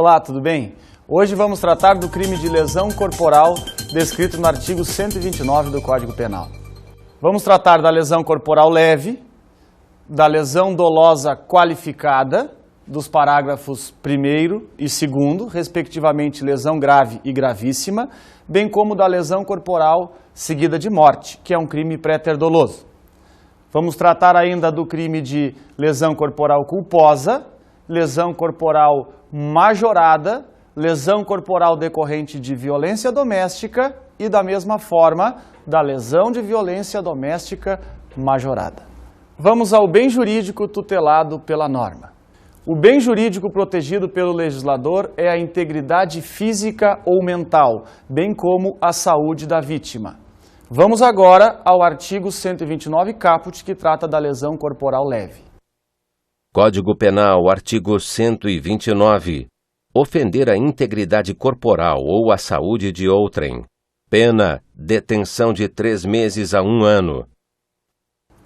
Olá, tudo bem? Hoje vamos tratar do crime de lesão corporal descrito no artigo 129 do Código Penal. Vamos tratar da lesão corporal leve, da lesão dolosa qualificada, dos parágrafos 1º e 2º, respectivamente lesão grave e gravíssima, bem como da lesão corporal seguida de morte, que é um crime pré-ter doloso. Vamos tratar ainda do crime de lesão corporal culposa, lesão corporal majorada, lesão corporal decorrente de violência doméstica e, da mesma forma, da lesão de violência doméstica majorada. Vamos ao bem jurídico tutelado pela norma. O bem jurídico protegido pelo legislador é a integridade física ou mental, bem como a saúde da vítima. Vamos agora ao artigo 129 caput, que trata da lesão corporal leve. Código Penal, artigo 129. Ofender a integridade corporal ou a saúde de outrem. Pena, detenção de 3 meses a 1 ano.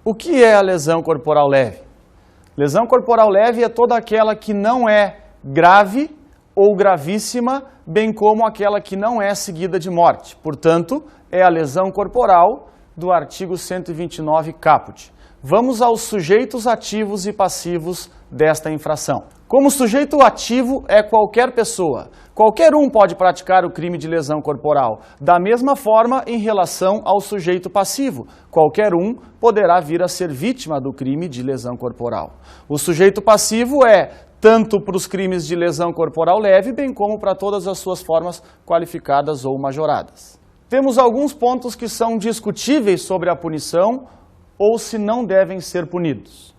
O que é a lesão corporal leve? Lesão corporal leve é toda aquela que não é grave ou gravíssima, bem como aquela que não é seguida de morte. Portanto, é a lesão corporal do artigo 129 caput. Vamos aos sujeitos ativos e passivos desta infração. Como sujeito ativo é qualquer pessoa. Qualquer um pode praticar o crime de lesão corporal. Da mesma forma, em relação ao sujeito passivo, qualquer um poderá vir a ser vítima do crime de lesão corporal. O sujeito passivo é tanto para os crimes de lesão corporal leve, bem como para todas as suas formas qualificadas ou majoradas. Temos alguns pontos que são discutíveis sobre a punição ou se não devem ser punidos.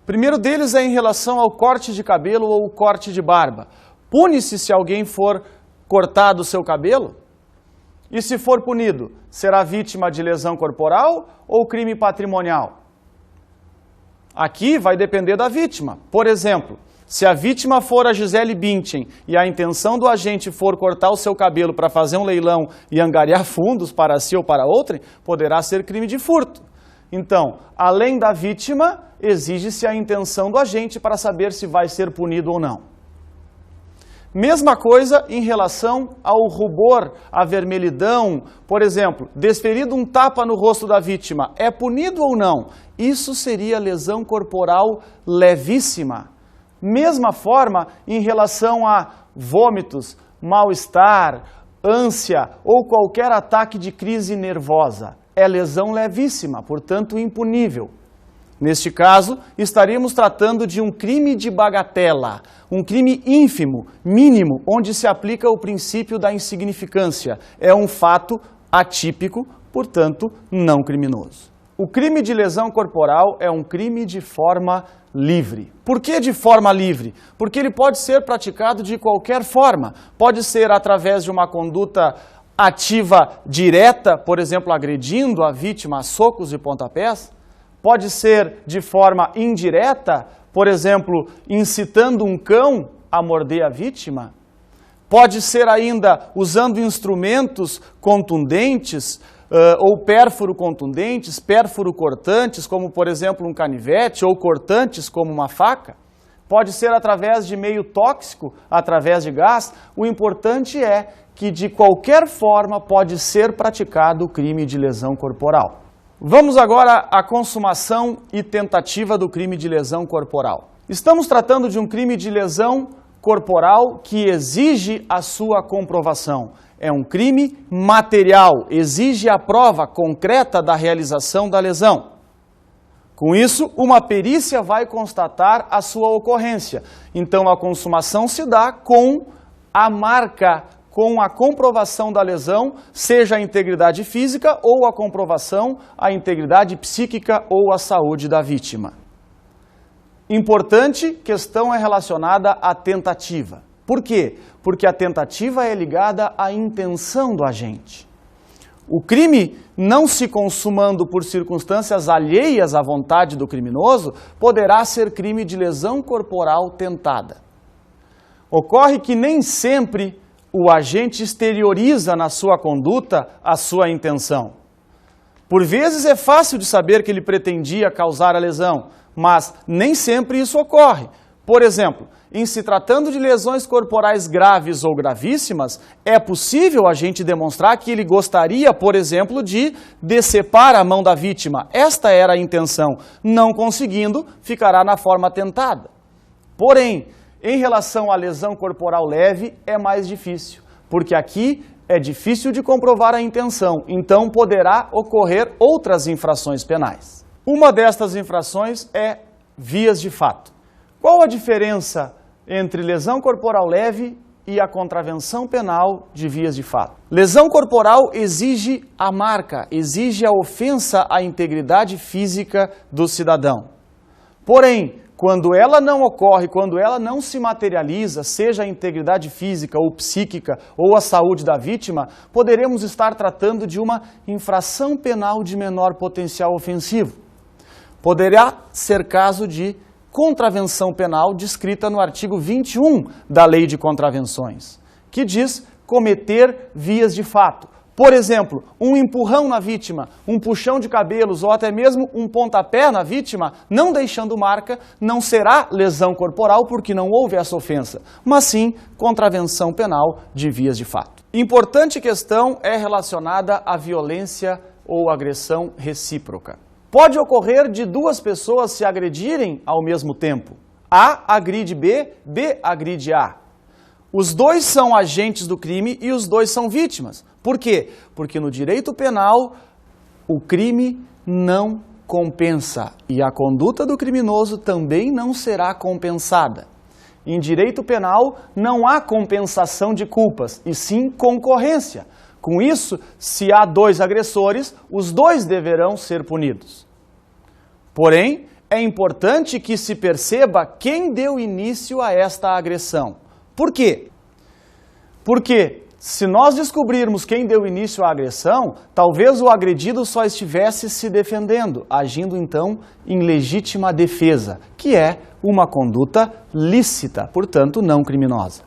O primeiro deles é em relação ao corte de cabelo ou corte de barba. Pune-se se alguém for cortado o seu cabelo? E se for punido, será vítima de lesão corporal ou crime patrimonial? Aqui vai depender da vítima. Por exemplo, se a vítima for a Gisele Bündchen e a intenção do agente for cortar o seu cabelo para fazer um leilão e angariar fundos para si ou para outrem, poderá ser crime de furto. Então, além da vítima, exige-se a intenção do agente para saber se vai ser punido ou não. Mesma coisa em relação ao rubor, à vermelhidão. Por exemplo, desferido um tapa no rosto da vítima, é punido ou não? Isso seria lesão corporal levíssima. Mesma forma em relação a vômitos, mal-estar, ânsia ou qualquer ataque de crise nervosa. É lesão levíssima, portanto impunível. Neste caso, estaríamos tratando de um crime de bagatela, um crime ínfimo, mínimo, onde se aplica o princípio da insignificância. É um fato atípico, portanto, não criminoso. O crime de lesão corporal é um crime de forma livre. Por que de forma livre? Porque ele pode ser praticado de qualquer forma. Pode ser através de uma conduta ativa direta, por exemplo, agredindo a vítima a socos e pontapés. Pode ser de forma indireta, por exemplo, incitando um cão a morder a vítima. Pode ser ainda usando instrumentos contundentes ou pérfuro contundentes, pérfuro cortantes, como por exemplo um canivete, ou cortantes como uma faca. Pode ser através de meio tóxico, através de gás. O importante é que de qualquer forma pode ser praticado o crime de lesão corporal. Vamos agora à consumação e tentativa do crime de lesão corporal. Estamos tratando de um crime de lesão corporal que exige a sua comprovação. É um crime material, exige a prova concreta da realização da lesão. Com isso, uma perícia vai constatar a sua ocorrência. Então, a consumação se dá com a marca, com a comprovação da lesão, seja a integridade física ou a comprovação a integridade psíquica ou a saúde da vítima. Importante questão é relacionada à tentativa. Por quê? Porque a tentativa é ligada à intenção do agente. O crime, não se consumando por circunstâncias alheias à vontade do criminoso, poderá ser crime de lesão corporal tentada. Ocorre que nem sempre o agente exterioriza na sua conduta a sua intenção. Por vezes é fácil de saber que ele pretendia causar a lesão, mas nem sempre isso ocorre. Por exemplo, em se tratando de lesões corporais graves ou gravíssimas, é possível a gente demonstrar que ele gostaria, por exemplo, de decepar a mão da vítima. Esta era a intenção. Não conseguindo, ficará na forma tentada. Porém, em relação à lesão corporal leve, é mais difícil, porque aqui é difícil de comprovar a intenção, então poderá ocorrer outras infrações penais. Uma destas infrações é vias de fato. Qual a diferença entre lesão corporal leve e a contravenção penal de vias de fato? Lesão corporal exige a marca, exige a ofensa à integridade física do cidadão. Porém, quando ela não ocorre, quando ela não se materializa, seja a integridade física ou psíquica ou a saúde da vítima, poderemos estar tratando de uma infração penal de menor potencial ofensivo. Poderá ser caso de contravenção penal descrita no artigo 21 da Lei de Contravenções, que diz cometer vias de fato. Por exemplo, um empurrão na vítima, um puxão de cabelos ou até mesmo um pontapé na vítima, não deixando marca, não será lesão corporal porque não houve essa ofensa, mas sim contravenção penal de vias de fato. Importante questão é relacionada à violência ou agressão recíproca. Pode ocorrer de duas pessoas se agredirem ao mesmo tempo. A agride B, B agride A. Os dois são agentes do crime e os dois são vítimas. Por quê? Porque no direito penal, o crime não compensa e a conduta do criminoso também não será compensada. Em direito penal, não há compensação de culpas, e sim concorrência. Com isso, se há dois agressores, os dois deverão ser punidos. Porém, é importante que se perceba quem deu início a esta agressão. Por quê? Porque se nós descobrirmos quem deu início à agressão, talvez o agredido só estivesse se defendendo, agindo então em legítima defesa, que é uma conduta lícita, portanto não criminosa.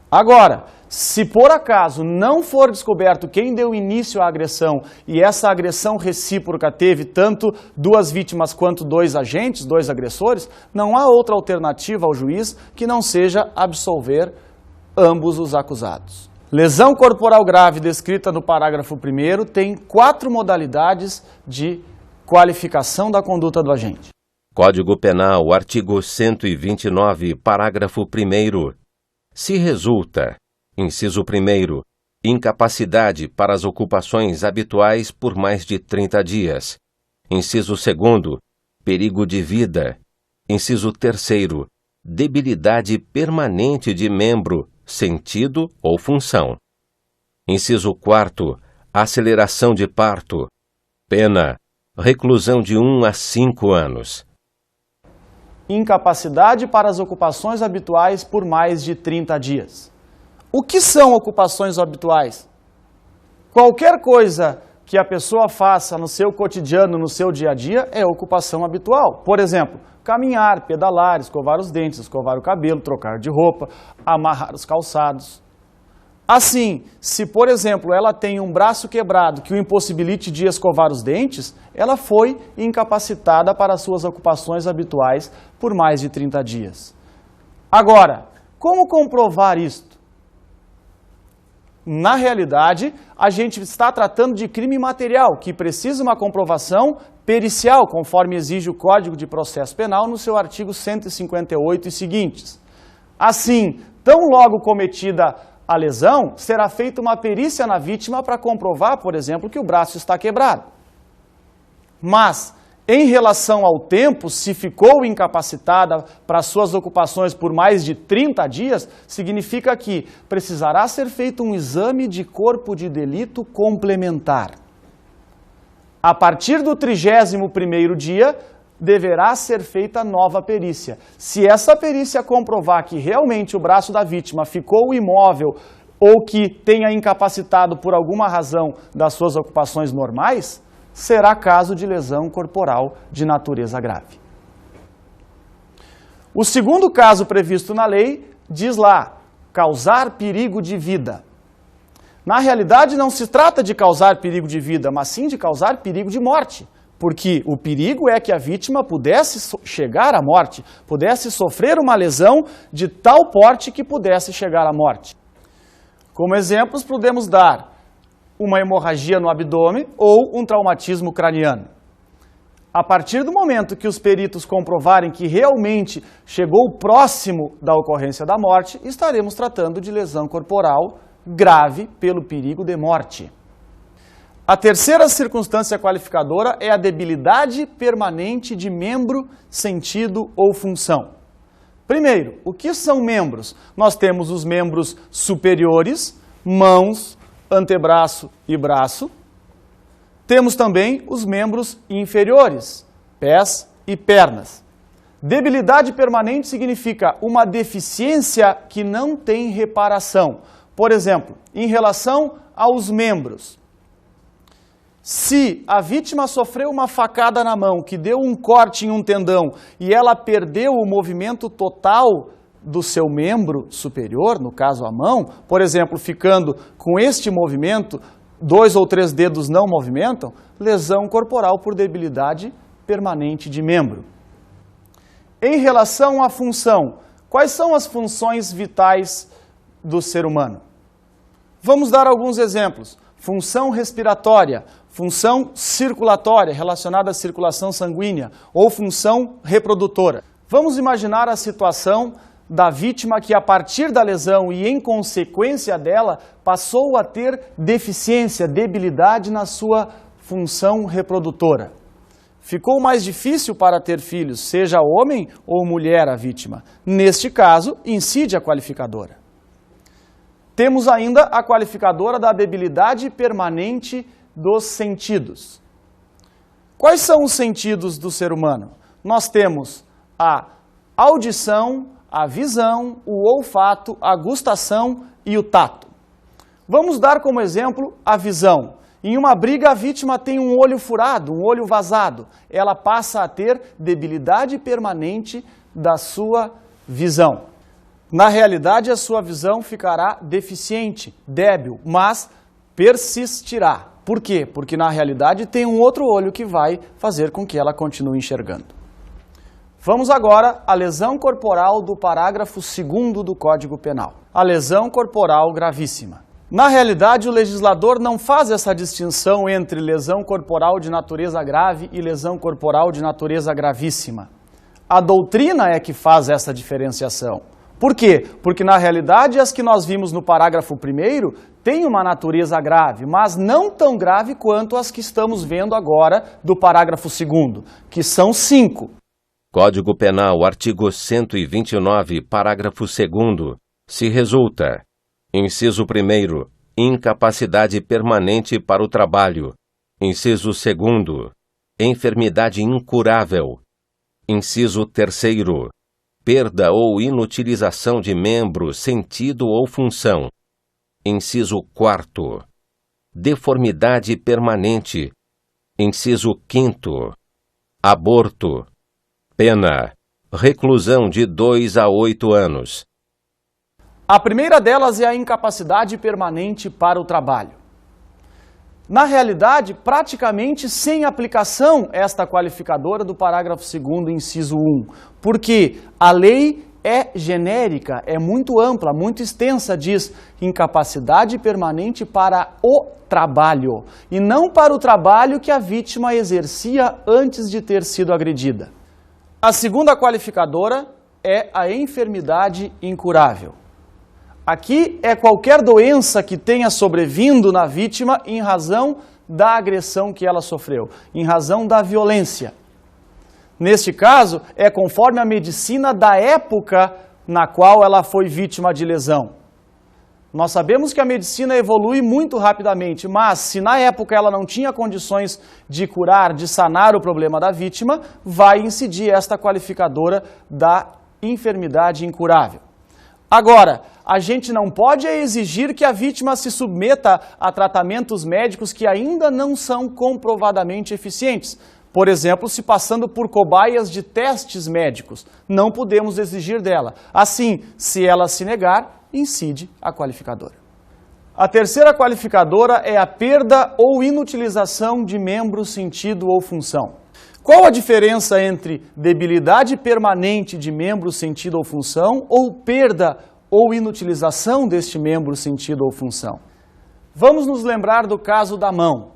Agora, se por acaso não for descoberto quem deu início à agressão e essa agressão recíproca teve tanto duas vítimas quanto dois agentes, dois agressores, não há outra alternativa ao juiz que não seja absolver ambos os acusados. Lesão corporal grave descrita no parágrafo 1º tem 4 modalidades de qualificação da conduta do agente. Código Penal, artigo 129, parágrafo 1º. Se resulta, inciso 1º, incapacidade para as ocupações habituais por mais de 30 dias. Inciso 2º, perigo de vida. Inciso 3º, debilidade permanente de membro, sentido ou função. Inciso 4º, aceleração de parto. Pena, reclusão de 1 a 5 anos. Incapacidade para as ocupações habituais por mais de 30 dias. O que são ocupações habituais? Qualquer coisa que a pessoa faça no seu cotidiano, no seu dia a dia, é ocupação habitual. Por exemplo, caminhar, pedalar, escovar os dentes, escovar o cabelo, trocar de roupa, amarrar os calçados. Assim, se por exemplo ela tem um braço quebrado que o impossibilite de escovar os dentes, ela foi incapacitada para suas ocupações habituais por mais de 30 dias. Agora, como comprovar isto? Na realidade, a gente está tratando de crime material, que precisa uma comprovação pericial, conforme exige o Código de Processo Penal no seu artigo 158 e seguintes. Assim, tão logo cometida a lesão, será feita uma perícia na vítima para comprovar, por exemplo, que o braço está quebrado. Mas, em relação ao tempo, se ficou incapacitada para suas ocupações por mais de 30 dias, significa que precisará ser feito um exame de corpo de delito complementar. A partir do 31º dia, deverá ser feita nova perícia. Se essa perícia comprovar que realmente o braço da vítima ficou imóvel ou que tenha incapacitado por alguma razão das suas ocupações normais, será caso de lesão corporal de natureza grave. O segundo caso previsto na lei diz lá, causar perigo de vida. Na realidade, não se trata de causar perigo de vida, mas sim de causar perigo de morte. Porque o perigo é que a vítima pudesse chegar à morte, pudesse sofrer uma lesão de tal porte que pudesse chegar à morte. Como exemplos, podemos dar uma hemorragia no abdômen ou um traumatismo craniano. A partir do momento que os peritos comprovarem que realmente chegou próximo da ocorrência da morte, estaremos tratando de lesão corporal grave pelo perigo de morte. A terceira circunstância qualificadora é a debilidade permanente de membro, sentido ou função. Primeiro, o que são membros? Nós temos os membros superiores, mãos, antebraço e braço. Temos também os membros inferiores, pés e pernas. Debilidade permanente significa uma deficiência que não tem reparação. Por exemplo, em relação aos membros. Se a vítima sofreu uma facada na mão, que deu um corte em um tendão e ela perdeu o movimento total do seu membro superior, no caso a mão, por exemplo, ficando com este movimento, 2 ou 3 dedos não movimentam, lesão corporal por debilidade permanente de membro. Em relação à função, quais são as funções vitais do ser humano? Vamos dar alguns exemplos. Função respiratória, função circulatória relacionada à circulação sanguínea ou função reprodutora. Vamos imaginar a situação da vítima que a partir da lesão e em consequência dela passou a ter deficiência, debilidade na sua função reprodutora. Ficou mais difícil para ter filhos, seja homem ou mulher a vítima. Neste caso, incide a qualificadora. Temos ainda a qualificadora da debilidade permanente dos sentidos. Quais são os sentidos do ser humano? Nós temos a audição, a visão, o olfato, a gustação e o tato. Vamos dar como exemplo a visão. Em uma briga, a vítima tem um olho furado, um olho vazado. Ela passa a ter debilidade permanente da sua visão. Na realidade, a sua visão ficará deficiente, débil, mas persistirá. Por quê? Porque na realidade tem um outro olho que vai fazer com que ela continue enxergando. Vamos agora à lesão corporal do parágrafo 2º do Código Penal. A lesão corporal gravíssima. Na realidade, o legislador não faz essa distinção entre lesão corporal de natureza grave e lesão corporal de natureza gravíssima. A doutrina é que faz essa diferenciação. Por quê? Porque na realidade as que nós vimos no parágrafo 1º têm uma natureza grave, mas não tão grave quanto as que estamos vendo agora do parágrafo 2º, que são 5. Código Penal, artigo 129, parágrafo 2º, se resulta: inciso 1º, incapacidade permanente para o trabalho. Inciso 2º, enfermidade incurável. Inciso 3º, perda ou inutilização de membro, sentido ou função. Inciso 4º, deformidade permanente. Inciso 5º, aborto. Pena: reclusão de 2 a 8 anos. A primeira delas é a incapacidade permanente para o trabalho. Na realidade, praticamente sem aplicação esta qualificadora do parágrafo 2º, inciso 1, porque a lei é genérica, é muito ampla, muito extensa, diz incapacidade permanente para o trabalho, e não para o trabalho que a vítima exercia antes de ter sido agredida. A segunda qualificadora é a enfermidade incurável. Aqui é qualquer doença que tenha sobrevindo na vítima em razão da agressão que ela sofreu, em razão da violência. Neste caso, é conforme a medicina da época na qual ela foi vítima de lesão. Nós sabemos que a medicina evolui muito rapidamente, mas se na época ela não tinha condições de curar, de sanar o problema da vítima, vai incidir esta qualificadora da enfermidade incurável. Agora, a gente não pode exigir que a vítima se submeta a tratamentos médicos que ainda não são comprovadamente eficientes. Por exemplo, se passando por cobaias de testes médicos, não podemos exigir dela. Assim, se ela se negar, incide a qualificadora. A terceira qualificadora é a perda ou inutilização de membro, sentido ou função. Qual a diferença entre debilidade permanente de membro, sentido ou função ou perda ou inutilização deste membro, sentido ou função? Vamos nos lembrar do caso da mão.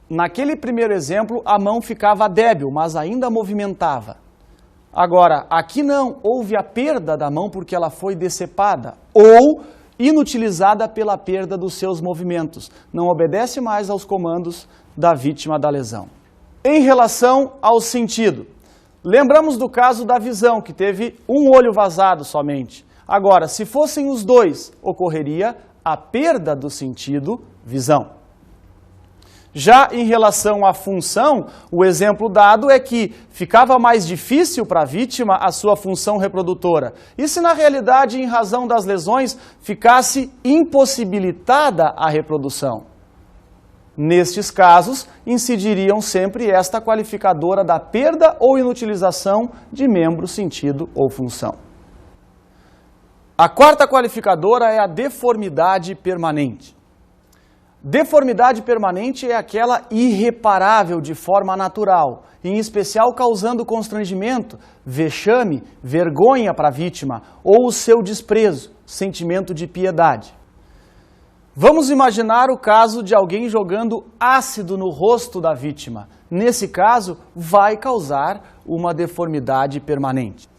Naquele primeiro exemplo, a mão ficava débil, mas ainda movimentava. Agora, aqui não, houve a perda da mão porque ela foi decepada ou inutilizada pela perda dos seus movimentos. Não obedece mais aos comandos da vítima da lesão. Em relação ao sentido, lembramos do caso da visão, que teve um olho vazado somente. Agora, se fossem os dois, ocorreria a perda do sentido visão. Já em relação à função, o exemplo dado é que ficava mais difícil para a vítima a sua função reprodutora. E se na realidade, em razão das lesões, ficasse impossibilitada a reprodução? Nestes casos, incidiriam sempre esta qualificadora da perda ou inutilização de membro, sentido ou função. A quarta qualificadora é a deformidade permanente. Deformidade permanente é aquela irreparável de forma natural, em especial causando constrangimento, vexame, vergonha para a vítima ou o seu desprezo, sentimento de piedade. Vamos imaginar o caso de alguém jogando ácido no rosto da vítima. Nesse caso, vai causar uma deformidade permanente.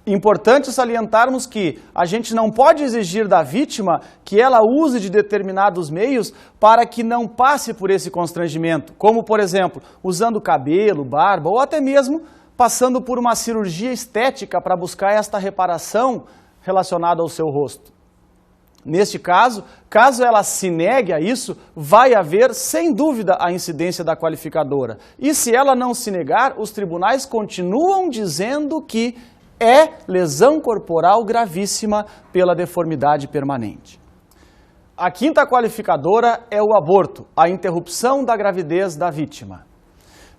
Importante salientarmos que a gente não pode exigir da vítima que ela use de determinados meios para que não passe por esse constrangimento, como, por exemplo, usando cabelo, barba ou até mesmo passando por uma cirurgia estética para buscar esta reparação relacionada ao seu rosto. Neste caso, caso ela se negue a isso, vai haver, sem dúvida, a incidência da qualificadora. E se ela não se negar, os tribunais continuam dizendo que é lesão corporal gravíssima pela deformidade permanente. A quinta qualificadora é o aborto, a interrupção da gravidez da vítima.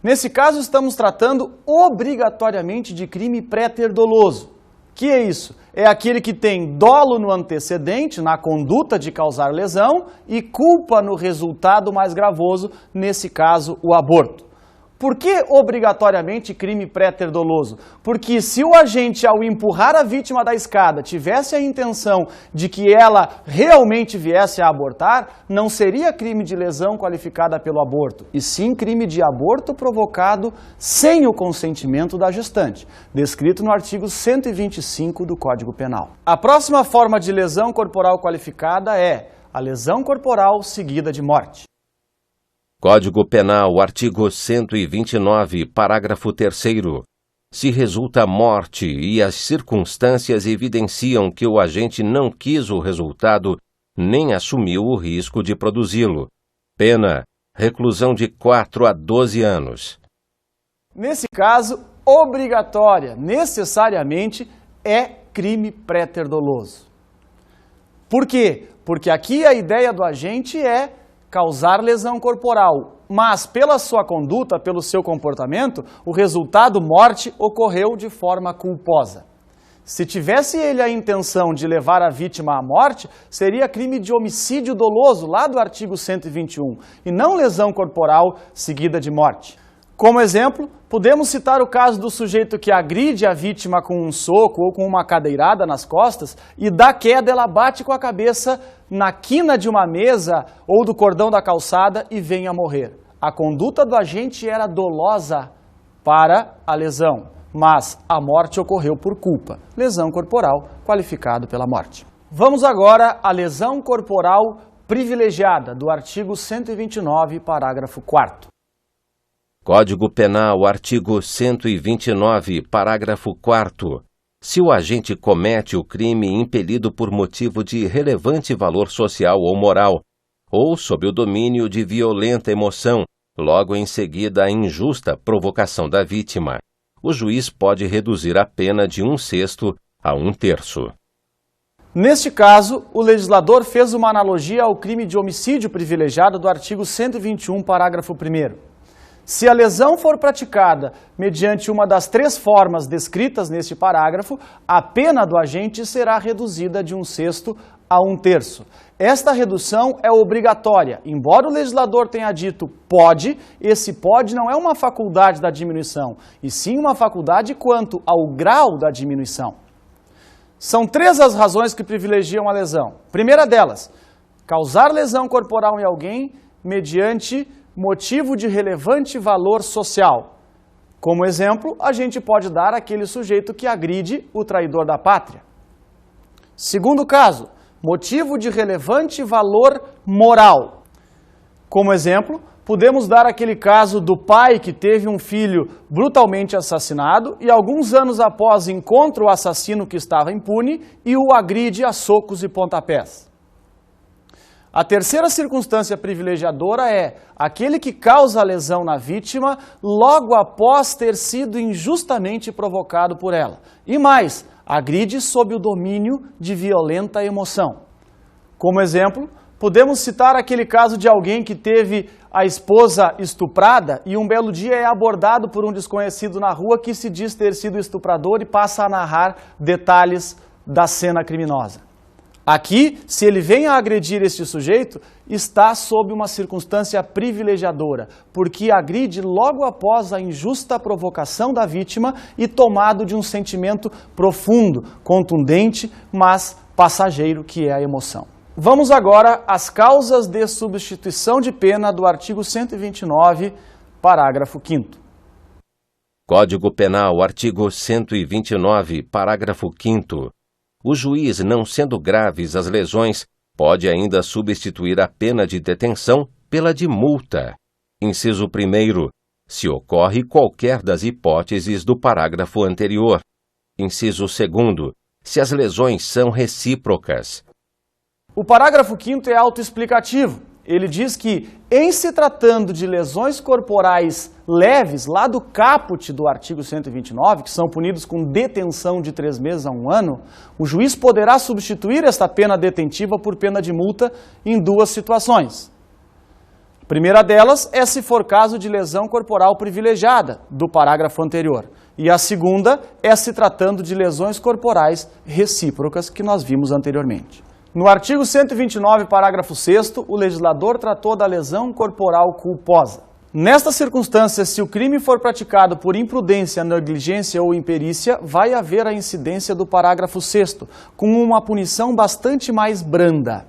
Nesse caso, estamos tratando obrigatoriamente de crime pré-ter doloso. Que é isso? É aquele que tem dolo no antecedente, na conduta de causar lesão, e culpa no resultado mais gravoso, nesse caso, o aborto. Por que obrigatoriamente crime pré-ter doloso? Porque se o agente, ao empurrar a vítima da escada, tivesse a intenção de que ela realmente viesse a abortar, não seria crime de lesão qualificada pelo aborto, e sim crime de aborto provocado sem o consentimento da gestante, descrito no artigo 125 do Código Penal. A próxima forma de lesão corporal qualificada é a lesão corporal seguida de morte. Código Penal, artigo 129, parágrafo 3º. Se resulta morte e as circunstâncias evidenciam que o agente não quis o resultado nem assumiu o risco de produzi-lo. Pena: reclusão de 4 a 12 anos. Nesse caso, obrigatória, necessariamente, é crime pré-ter doloso. Por quê? Porque aqui a ideia do agente é causar lesão corporal, mas pela sua conduta, pelo seu comportamento, o resultado morte ocorreu de forma culposa. Se tivesse ele a intenção de levar a vítima à morte, seria crime de homicídio doloso, lá do artigo 121, e não lesão corporal seguida de morte. Como exemplo, podemos citar o caso do sujeito que agride a vítima com um soco ou com uma cadeirada nas costas e da queda ela bate com a cabeça na quina de uma mesa ou do cordão da calçada e vem a morrer. A conduta do agente era dolosa para a lesão, mas a morte ocorreu por culpa. Lesão corporal qualificado pela morte. Vamos agora à lesão corporal privilegiada, do artigo 129, parágrafo 4º. Código Penal, artigo 129, parágrafo 4º. Se o agente comete o crime impelido por motivo de relevante valor social ou moral, ou sob o domínio de violenta emoção, logo em seguida a injusta provocação da vítima, o juiz pode reduzir a pena de 1/6 a 1/3. Neste caso, o legislador fez uma analogia ao crime de homicídio privilegiado do artigo 121, parágrafo 1º. Se a lesão for praticada mediante uma das 3 formas descritas neste parágrafo, a pena do agente será reduzida de 1/6 a 1/3. Esta redução é obrigatória. Embora o legislador tenha dito pode, esse pode não é uma faculdade da diminuição, e sim uma faculdade quanto ao grau da diminuição. São 3 as razões que privilegiam a lesão. Primeira delas, causar lesão corporal em alguém mediante motivo de relevante valor social. Como exemplo, a gente pode dar aquele sujeito que agride o traidor da pátria. Segundo caso, motivo de relevante valor moral. Como exemplo, podemos dar aquele caso do pai que teve um filho brutalmente assassinado e alguns anos após encontra o assassino que estava impune e o agride a socos e pontapés. A terceira circunstância privilegiadora é aquele que causa a lesão na vítima logo após ter sido injustamente provocado por ela. E mais, agride sob o domínio de violenta emoção. Como exemplo, podemos citar aquele caso de alguém que teve a esposa estuprada e um belo dia é abordado por um desconhecido na rua que se diz ter sido estuprador e passa a narrar detalhes da cena criminosa. Aqui, se ele vem a agredir este sujeito, está sob uma circunstância privilegiadora, porque agride logo após a injusta provocação da vítima e tomado de um sentimento profundo, contundente, mas passageiro, que é a emoção. Vamos agora às causas de substituição de pena do artigo 129, parágrafo 5º. Código Penal, artigo 129, parágrafo 5º. O juiz, não sendo graves as lesões, pode ainda substituir a pena de detenção pela de multa. Inciso 1º, se ocorre qualquer das hipóteses do parágrafo anterior. Inciso 2º, se as lesões são recíprocas. O parágrafo 5º é autoexplicativo. Ele diz que, em se tratando de lesões corporais leves, lá do caput do artigo 129, que são punidos com detenção de 3 meses a 1 ano, o juiz poderá substituir esta pena detentiva por pena de multa em 2 situações. A primeira delas é se for caso de lesão corporal privilegiada, do parágrafo anterior. E a segunda é se tratando de lesões corporais recíprocas, que nós vimos anteriormente. No artigo 129, parágrafo 6º, o legislador tratou da lesão corporal culposa. Nesta circunstância, se o crime for praticado por imprudência, negligência ou imperícia, vai haver a incidência do parágrafo 6º, com uma punição bastante mais branda.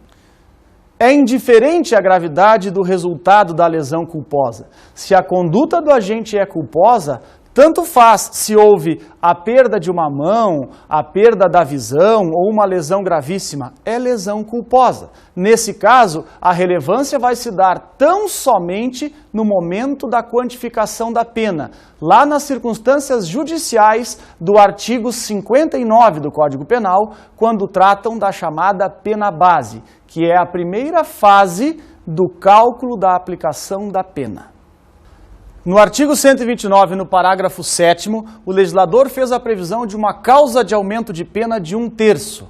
É indiferente a gravidade do resultado da lesão culposa. Se a conduta do agente é culposa, tanto faz se houve a perda de uma mão, a perda da visão ou uma lesão gravíssima, é lesão culposa. Nesse caso, a relevância vai se dar tão somente no momento da quantificação da pena, lá nas circunstâncias judiciais do artigo 59 do Código Penal, quando tratam da chamada pena base, que é a primeira fase do cálculo da aplicação da pena. No artigo 129, no parágrafo 7º, o legislador fez a previsão de uma causa de aumento de pena de 1/3,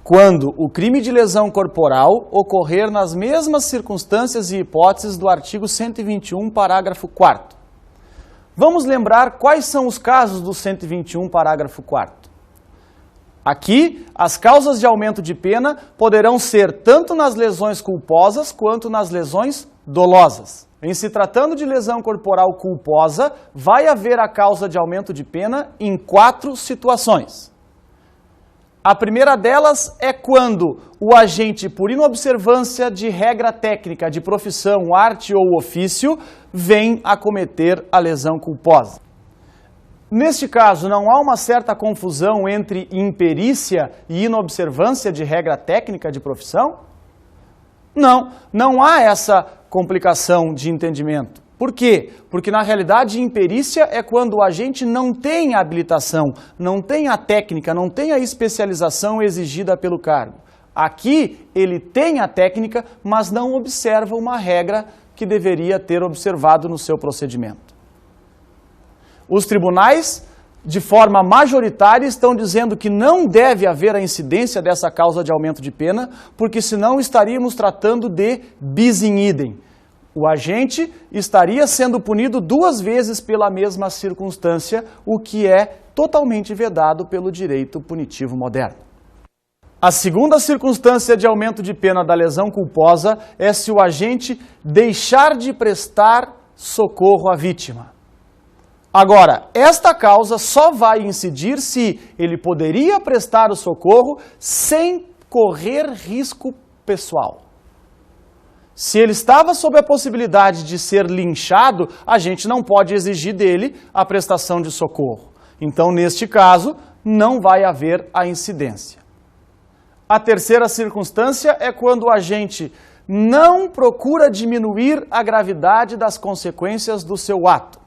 quando o crime de lesão corporal ocorrer nas mesmas circunstâncias e hipóteses do artigo 121, parágrafo 4º. Vamos lembrar quais são os casos do 121, parágrafo 4º. Aqui, as causas de aumento de pena poderão ser tanto nas lesões culposas quanto nas lesões dolosas. Em se tratando de lesão corporal culposa, vai haver a causa de aumento de pena em 4 situações. A primeira delas é quando o agente, por inobservância de regra técnica de profissão, arte ou ofício, vem a cometer a lesão culposa. Neste caso, não há uma certa confusão entre imperícia e inobservância de regra técnica de profissão? Não há essa complicação de entendimento. Por quê? Porque na realidade imperícia é quando o agente não tem a habilitação, não tem a técnica, não tem a especialização exigida pelo cargo. Aqui ele tem a técnica, mas não observa uma regra que deveria ter observado no seu procedimento. Os tribunais, de forma majoritária, estão dizendo que não deve haver a incidência dessa causa de aumento de pena, porque senão estaríamos tratando de bis in idem. O agente estaria sendo punido 2 vezes pela mesma circunstância, o que é totalmente vedado pelo direito punitivo moderno. A segunda circunstância de aumento de pena da lesão culposa é se o agente deixar de prestar socorro à vítima. Agora, esta causa só vai incidir se ele poderia prestar o socorro sem correr risco pessoal. Se ele estava sob a possibilidade de ser linchado, a gente não pode exigir dele a prestação de socorro. Então, neste caso, não vai haver a incidência. A terceira circunstância é quando o agente não procura diminuir a gravidade das consequências do seu ato.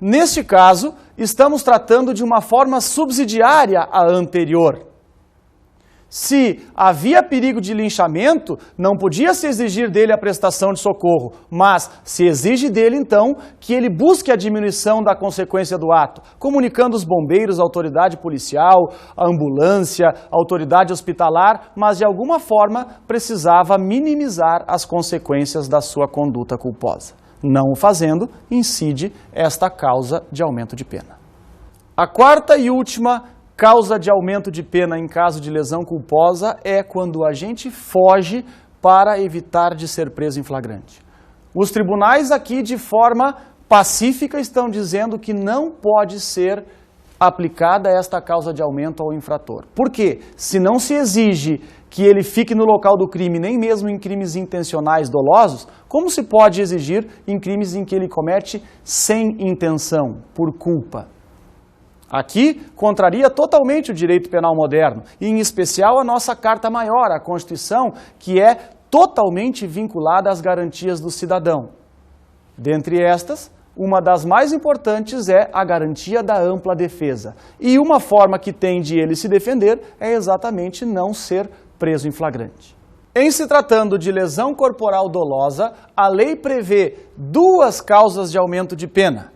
Neste caso, estamos tratando de uma forma subsidiária à anterior. Se havia perigo de linchamento, não podia se exigir dele a prestação de socorro, mas se exige dele, então, que ele busque a diminuição da consequência do ato, comunicando os bombeiros, a autoridade policial, a ambulância, a autoridade hospitalar, mas de alguma forma precisava minimizar as consequências da sua conduta culposa. Não o fazendo, incide esta causa de aumento de pena. A quarta e última causa de aumento de pena em caso de lesão culposa é quando o agente foge para evitar de ser preso em flagrante. Os tribunais aqui, de forma pacífica, estão dizendo que não pode ser aplicada esta causa de aumento ao infrator. Por quê? Se não se exige que ele fique no local do crime, nem mesmo em crimes intencionais dolosos, como se pode exigir em crimes em que ele comete sem intenção, por culpa? Aqui, contraria totalmente o direito penal moderno, e em especial a nossa Carta Maior, a Constituição, que é totalmente vinculada às garantias do cidadão. Dentre estas, uma das mais importantes é a garantia da ampla defesa. E uma forma que tem de ele se defender é exatamente não ser preso em flagrante. Em se tratando de lesão corporal dolosa, a lei prevê duas causas de aumento de pena.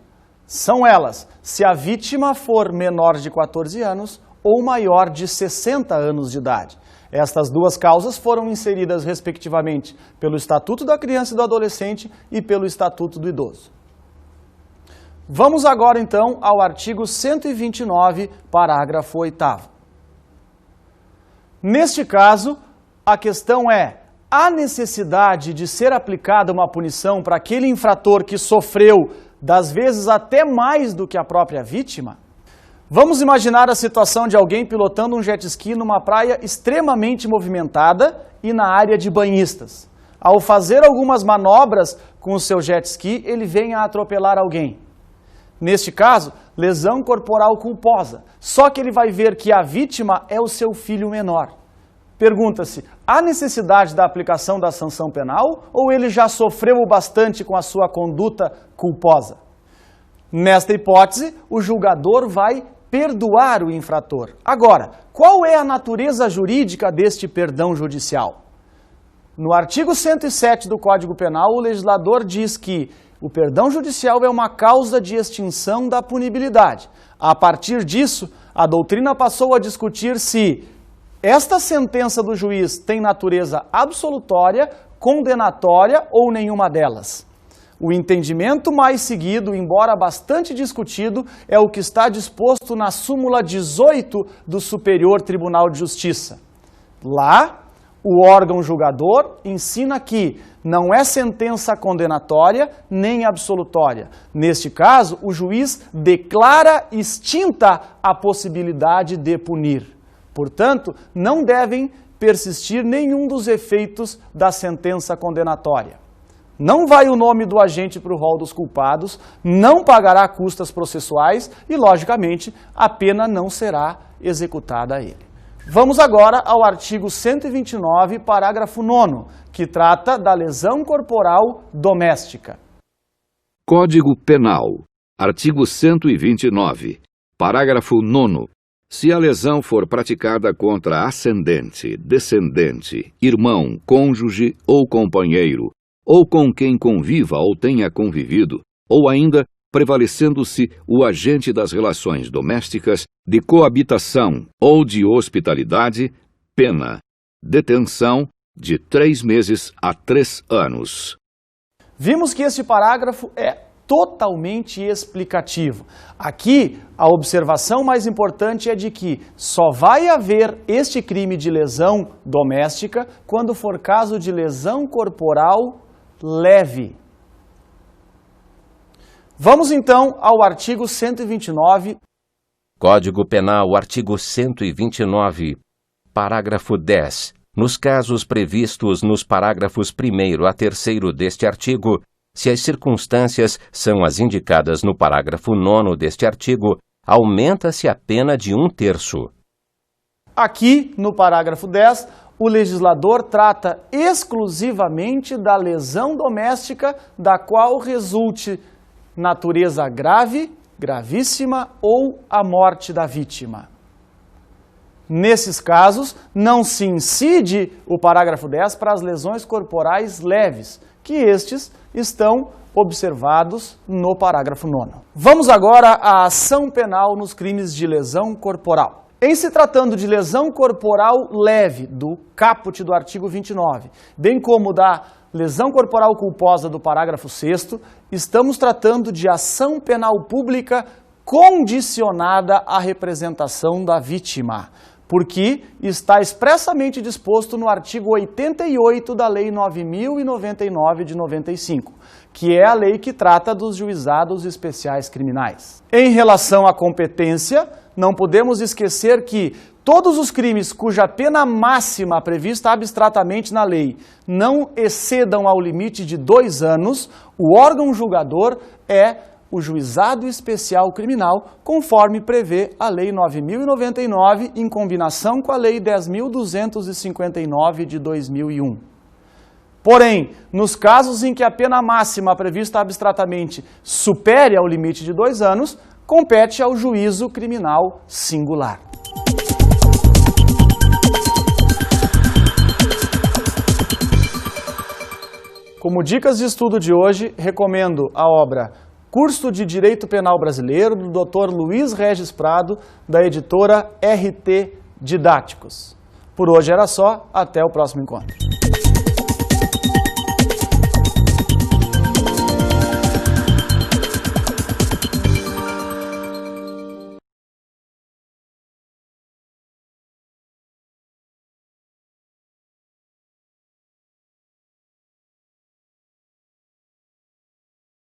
São elas, se a vítima for menor de 14 anos ou maior de 60 anos de idade. Estas duas causas foram inseridas, respectivamente, pelo Estatuto da Criança e do Adolescente e pelo Estatuto do Idoso. Vamos agora, então, ao artigo 129, parágrafo 8º. Neste caso, a questão é: há necessidade de ser aplicada uma punição para aquele infrator que sofreu, das vezes até mais do que a própria vítima? Vamos imaginar a situação de alguém pilotando um jet ski numa praia extremamente movimentada e na área de banhistas. Ao fazer algumas manobras com o seu jet ski, ele vem a atropelar alguém. Neste caso, lesão corporal culposa. Só que ele vai ver que a vítima é o seu filho menor. Pergunta-se, há necessidade da aplicação da sanção penal ou ele já sofreu o bastante com a sua conduta culposa? Nesta hipótese, o julgador vai perdoar o infrator. Agora, qual é a natureza jurídica deste perdão judicial? No artigo 107 do Código Penal, o legislador diz que o perdão judicial é uma causa de extinção da punibilidade. A partir disso, a doutrina passou a discutir se esta sentença do juiz tem natureza absolutória, condenatória ou nenhuma delas. O entendimento mais seguido, embora bastante discutido, é o que está disposto na súmula 18 do Superior Tribunal de Justiça. Lá, o órgão julgador ensina que não é sentença condenatória nem absolutória. Neste caso, o juiz declara extinta a possibilidade de punir. Portanto, não devem persistir nenhum dos efeitos da sentença condenatória. Não vai o nome do agente para o rol dos culpados, não pagará custas processuais e, logicamente, a pena não será executada a ele. Vamos agora ao artigo 129, parágrafo 9º, que trata da lesão corporal doméstica. Código Penal, artigo 129, parágrafo 9º. Se a lesão for praticada contra ascendente, descendente, irmão, cônjuge ou companheiro, ou com quem conviva ou tenha convivido, ou ainda prevalecendo-se o agente das relações domésticas, de coabitação ou de hospitalidade, pena, detenção de 3 meses a 3 anos. Vimos que este parágrafo é totalmente explicativo. Aqui, a observação mais importante é de que só vai haver este crime de lesão doméstica quando for caso de lesão corporal leve. Vamos então ao artigo 129. Código Penal, artigo 129, parágrafo 10. Nos casos previstos nos parágrafos 1º a 3º deste artigo, se as circunstâncias são as indicadas no parágrafo 9º deste artigo, aumenta-se a pena de 1/3. Aqui, no parágrafo 10, o legislador trata exclusivamente da lesão doméstica da qual resulte natureza grave, gravíssima ou a morte da vítima. Nesses casos, não se incide o parágrafo 10 para as lesões corporais leves, que estes estão observados no parágrafo 9º. Vamos agora à ação penal nos crimes de lesão corporal. Em se tratando de lesão corporal leve, do caput do artigo 29, bem como da lesão corporal culposa do parágrafo 6º, estamos tratando de ação penal pública condicionada à representação da vítima, porque está expressamente disposto no artigo 88 da Lei 9.099 de 95, que é a lei que trata dos juizados especiais criminais. Em relação à competência, não podemos esquecer que todos os crimes cuja pena máxima prevista abstratamente na lei não excedam ao limite de 2 anos, o órgão julgador é o Juizado Especial Criminal, conforme prevê a Lei 9.099, em combinação com a Lei 10.259 de 2001. Porém, nos casos em que a pena máxima prevista abstratamente supere ao limite de 2 anos, compete ao juízo criminal singular. Como dicas de estudo de hoje, recomendo a obra Curso de Direito Penal Brasileiro, do Dr. Luiz Regis Prado, da editora RT Didáticos. Por hoje era só, até o próximo encontro.